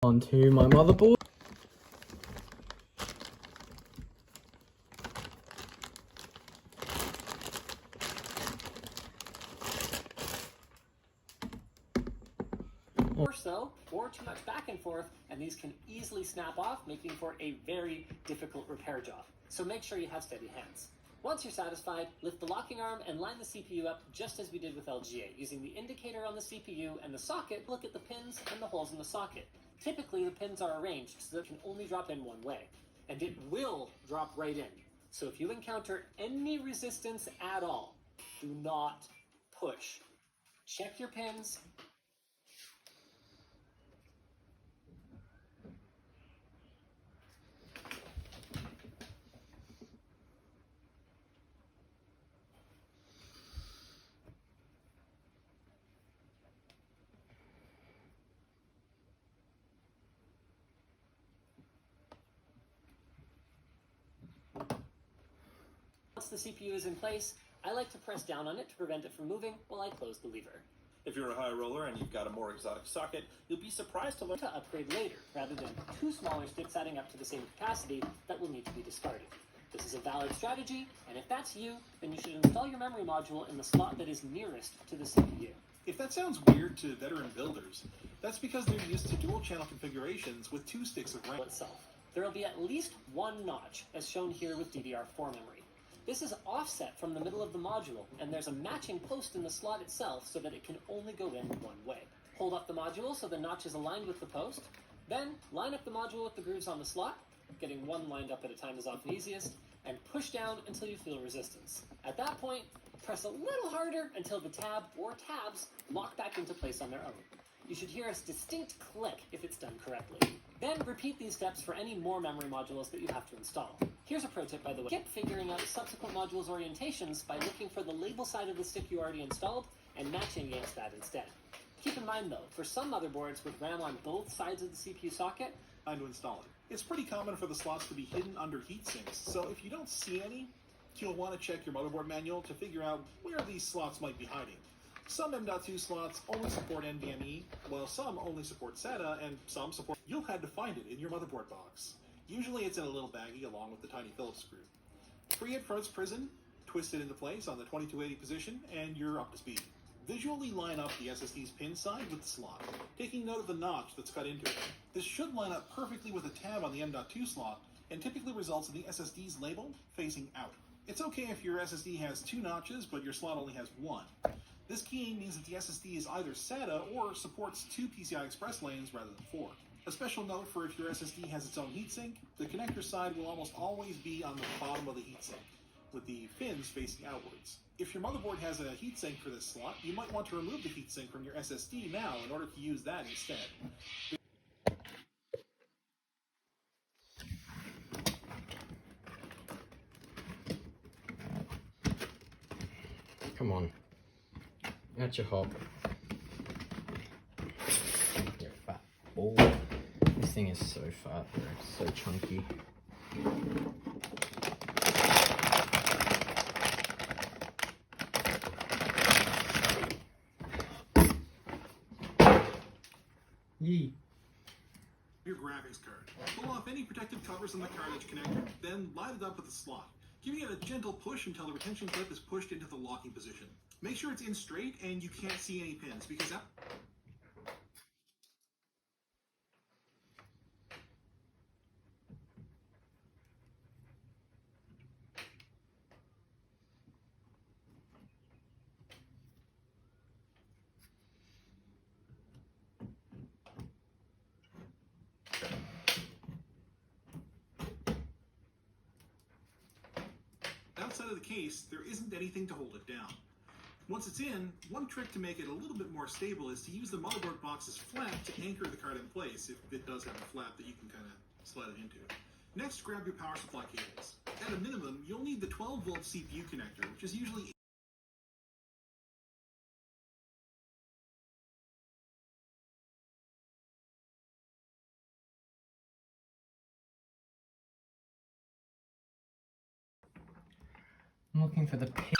Onto my motherboard. Or so, or too much back and forth, and these can easily snap off, making for a very difficult repair job. So make sure you have steady hands. Once you're satisfied, lift the locking arm and line the CPU up just as we did with LGA, using the indicator on the CPU and the socket. Look at the pins and the holes in the socket. Typically, the pins are arranged so that it can only drop in one way, and it will drop right in. So if you encounter any resistance at all, do not push. Check your pins. Once the CPU is in place, I like to press down on it to prevent it from moving while I close the lever. If you're a high roller and you've got a more exotic socket, you'll be surprised to learn To upgrade later, rather than two smaller sticks adding up to the same capacity that will need to be discarded. This is a valid strategy, and if that's you, then you should install your memory module in the slot that is nearest to the CPU. If that sounds weird to veteran builders, that's because they're used to dual channel configurations with 2 sticks of RAM. Itself. There will be at least one notch, as shown here with DDR4 memory. This is offset from the middle of the module, and there's a matching post in the slot itself so that it can only go in one way. Hold up the module so the notch is aligned with the post, then line up the module with the grooves on the slot, getting one lined up at a time is often easiest, and push down until you feel resistance. At that point, press a little harder until the tab or tabs lock back into place on their own. You should hear a distinct click if it's done correctly. Then repeat these steps for any more memory modules that you have to install. Here's a pro tip, by the way. Skip figuring out subsequent modules' orientations by looking for the label side of the stick you already installed and matching against that instead. Keep in mind though, for some motherboards with RAM on both sides of the CPU socket, Time to install it. It's pretty common for the slots to be hidden under heat sinks, so if you don't see any, you'll want to check your motherboard manual to figure out where these slots might be hiding. Some M.2 slots only support NVMe, while some only support SATA, and some support... You'll have to find it in your motherboard box. Usually it's in a little baggie along with the tiny Phillips screw. Free it from its prison, twist it into place on the 2280 position, and you're up to speed. Visually line up the SSD's pin side with the slot, taking note of the notch that's cut into it. This should line up perfectly with the tab on the M.2 slot, and typically results in the SSD's label facing out. It's okay if your SSD has 2 notches, but your slot only has 1. This keying means that the SSD is either SATA or supports 2 PCI Express lanes rather than 4. A special note for if your SSD has its own heatsink, the connector side will almost always be on the bottom of the heatsink, with the fins facing outwards. If your motherboard has a heatsink for this slot, you might want to remove the heatsink from your SSD now in order to use that instead. Come on. At your hop. You fat ball. This thing is so fat, bro. It's so chunky. Yee. Your graphics card. Pull off any protective covers on the card edge connector, then line it up with the slot, giving it a gentle push until the retention clip is pushed into the locking position. Make sure it's in straight and you can't see any pins, because that... Outside of the case, there isn't anything to hold it down. Once it's in, one trick to make it a little bit more stable is to use the motherboard box's flap to anchor the card in place, if it does have a flap that you can kind of slide it into. Next, grab your power supply cables. At a minimum, you'll need the 12-volt CPU connector, which is usually I'm looking for the pin.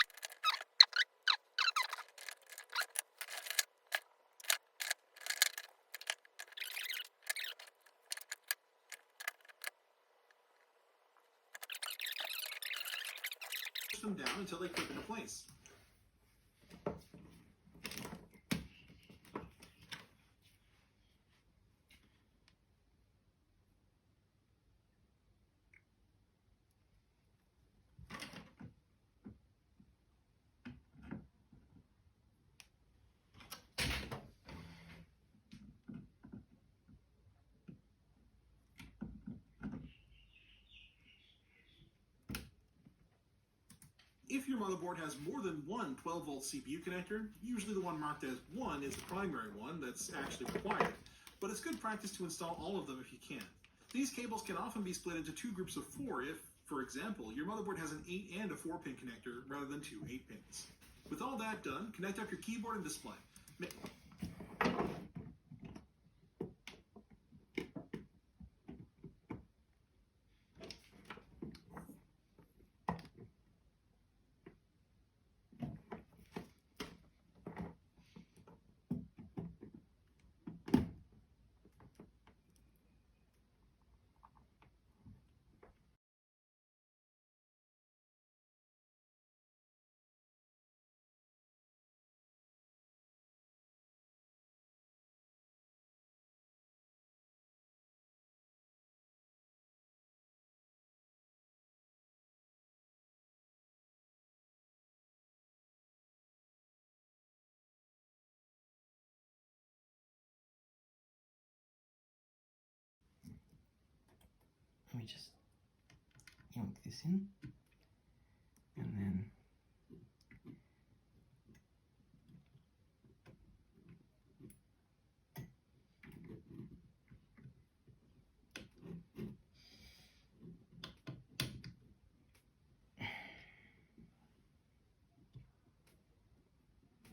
them down until they clip into place. If your motherboard has more than one 12-volt CPU connector, usually the one marked as 1 is the primary one that's actually required, but it's good practice to install all of them if you can. These cables can often be split into 2 groups of 4 if, for example, your motherboard has an 8 and a 4-pin connector rather than 2 8-pins. With all that done, connect up your keyboard and display. Let me just yank this in, and then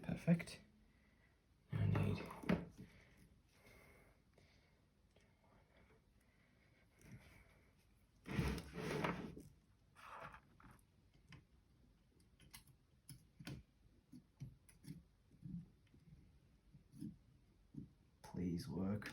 perfect. I need please work.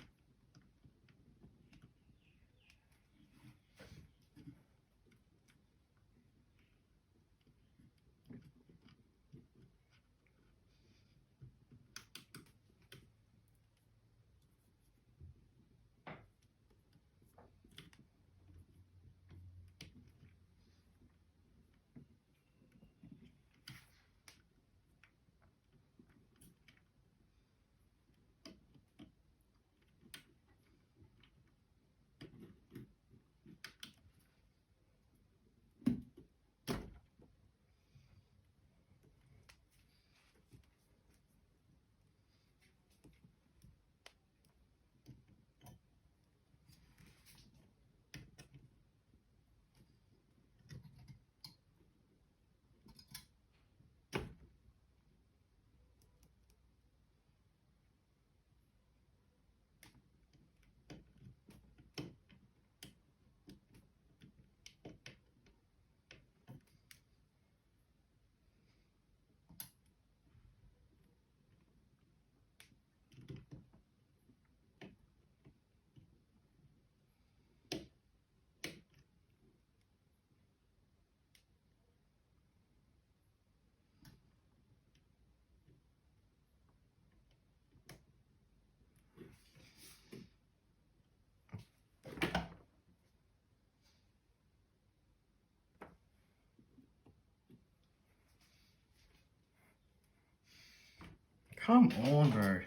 Come on, bro.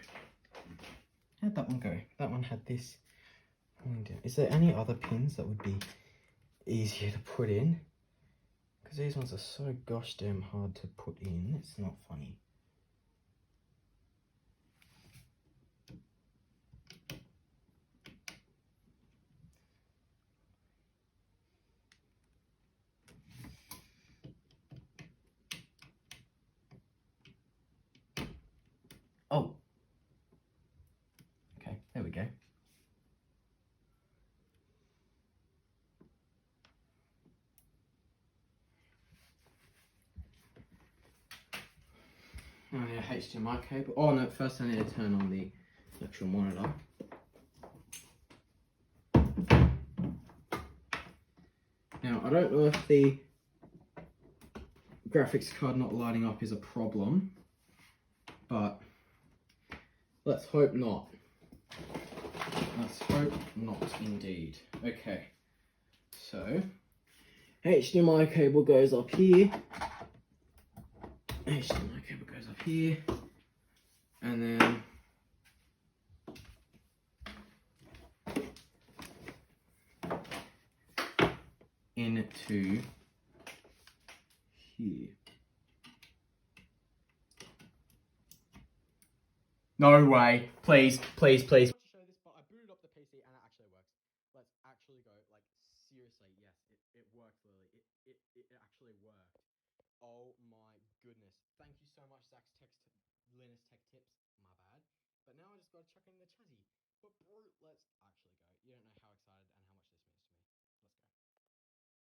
How'd that one go? That one had this. Is there any other pins that would be easier to put in? Because these ones are so gosh damn hard to put in. It's not funny. Oh. Okay, there we go. I need a HDMI cable. Oh no, first I need to turn on the actual monitor. Now, I don't know if the graphics card not lighting up is a problem, but let's hope not. Let's hope not indeed. Okay, so HDMI cable goes up here. HDMI cable goes up here, and then into here. No way. Please, please, please. To show this, but I booted up the PC and it actually works. Let's actually go. Like, seriously, yes, it worked, Lily. It actually worked. Oh my goodness. Thank you so much, Linus Tech Tips. My bad. But now I just gotta chuck in the chassis. But bro, let's actually go. You don't know how excited and how much this means to me. Let's go.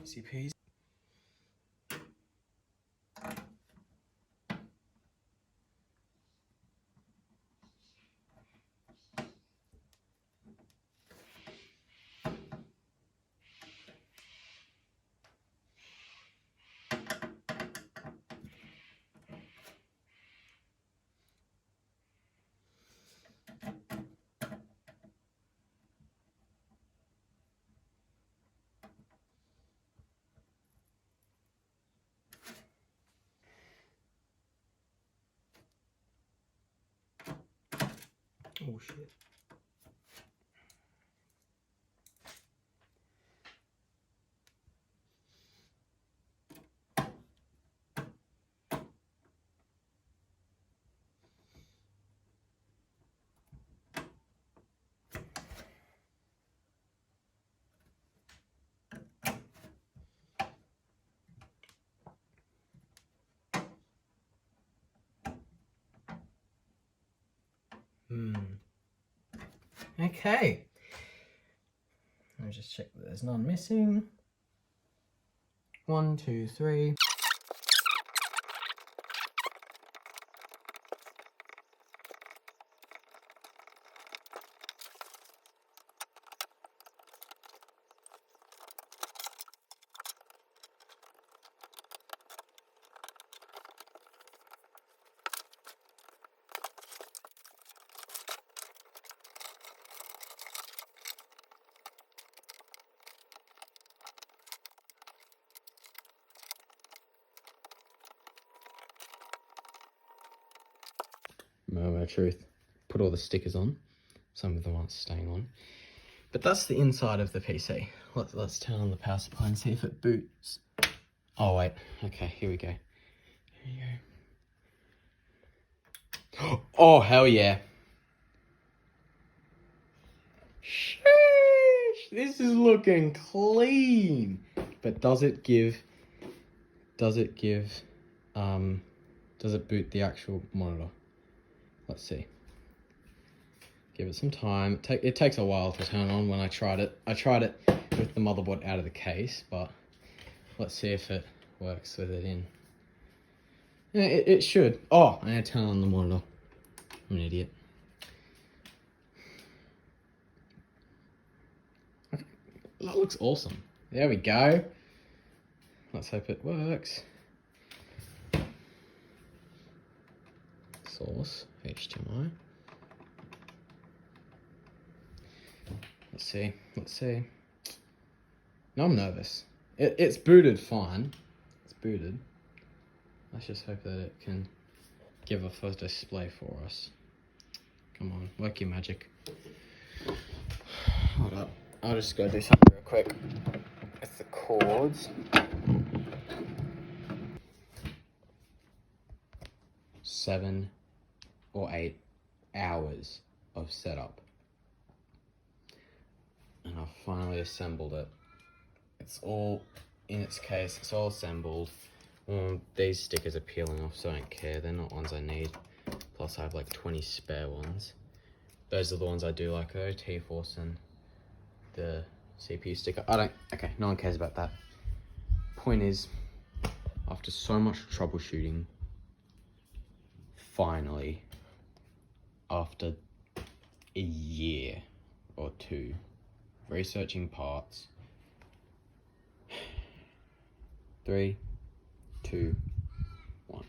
CPs. Oh shit. Okay. Let me just check that there's none missing. 1, 2, 3. Moment of truth. Put all the stickers on. Some of them aren't staying on. But that's the inside of the PC. Let's turn on the power supply and see if it boots. Oh wait, okay, here we go. Here you go. Oh hell yeah. Sheesh, this is looking clean. But does it boot the actual monitor? Let's see. Give it some time. It takes a while to turn on. When I tried it with the motherboard out of the case, but let's see if it works with it in. Yeah, it should. Oh, I need to turn on the monitor. I'm an idiot. That looks awesome. There we go. Let's hope it works. Source, HDMI. Let's see, let's see. No, I'm nervous. It's booted fine. It's booted. Let's just hope that it can give a first display for us. Come on, work your magic. Hold up. I'll just go do something real quick with the cords. 7 or 8 hours of setup. And I've finally assembled it. It's all in its case, it's all assembled. These stickers are peeling off, so I don't care. They're not ones I need. Plus I have like 20 spare ones. Those are the ones I do like though, T-Force and the CPU sticker. Okay, no one cares about that. Point is, after so much troubleshooting, finally, after a year or two, researching parts, 3, 2, 1.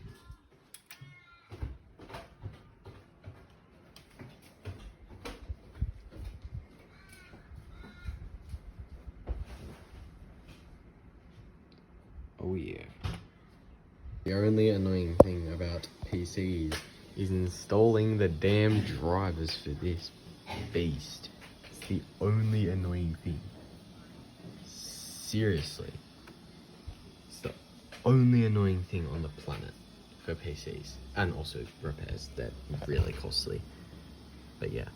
Oh yeah. The only annoying thing about PCs is installing the damn drivers for this beast. It's the only annoying thing. Seriously. It's the only annoying thing on the planet for PCs. And also repairs, they're really costly. But yeah.